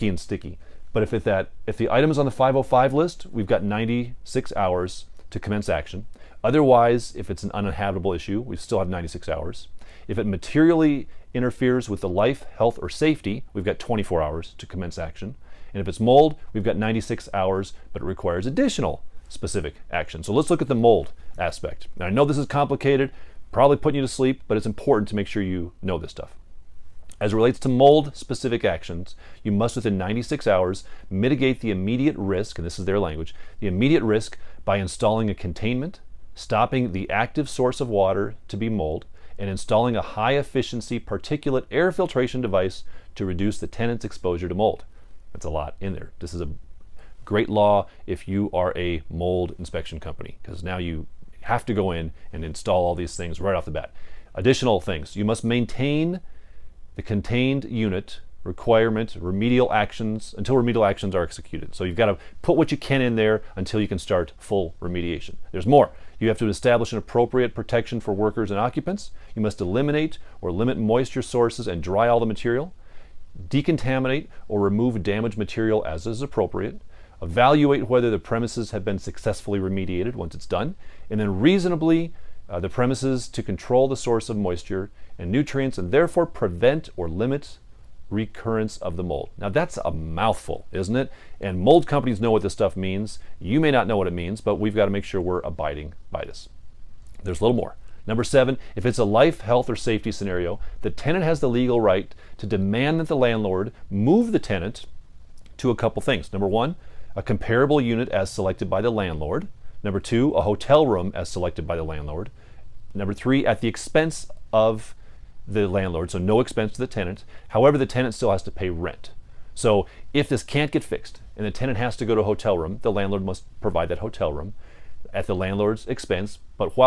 and sticky. But if the item is on the 505 list, we've got 96 hours to commence action. Otherwise, if it's an uninhabitable issue, we still have 96 hours. If it materially interferes with the life, health, or safety, we've got 24 hours to commence action. And if it's mold, we've got 96 hours, but it requires additional specific action. So let's look at the mold aspect. Now, I know this is complicated, probably putting you to sleep, but it's important to make sure you know this stuff. As it relates to mold-specific actions, you must, within 96 hours, mitigate the immediate risk, and this is their language, the immediate risk by installing a containment, stopping the active source of water to be mold, and installing a high-efficiency particulate air filtration device to reduce the tenant's exposure to mold. That's a lot in there. This is a great law if you are a mold inspection company, because now you have to go in and install all these things right off the bat. Additional things, you must maintain the contained unit requirement, remedial actions, until remedial actions are executed. So you've got to put what you can in there until you can start full remediation. There's more. You have to establish an appropriate protection for workers and occupants. You must eliminate or limit moisture sources and dry all the material. Decontaminate or remove damaged material as is appropriate. Evaluate whether the premises have been successfully remediated once it's done. And then reasonably the premises to control the source of moisture and nutrients and therefore prevent or limit recurrence of the mold. Now that's a mouthful, isn't it? And mold companies know what this stuff means. You may not know what it means, but we've got to make sure we're abiding by this. There's a little more. Number 7, if it's a life, health, or safety scenario, the tenant has the legal right to demand that the landlord move the tenant to a couple things. Number 1, a comparable unit as selected by the landlord. Number 2, a hotel room as selected by the landlord. Number 3, at the expense of the landlord, so no expense to the tenant. However, the tenant still has to pay rent. So if this can't get fixed and the tenant has to go to a hotel room, the landlord must provide that hotel room at the landlord's expense, but while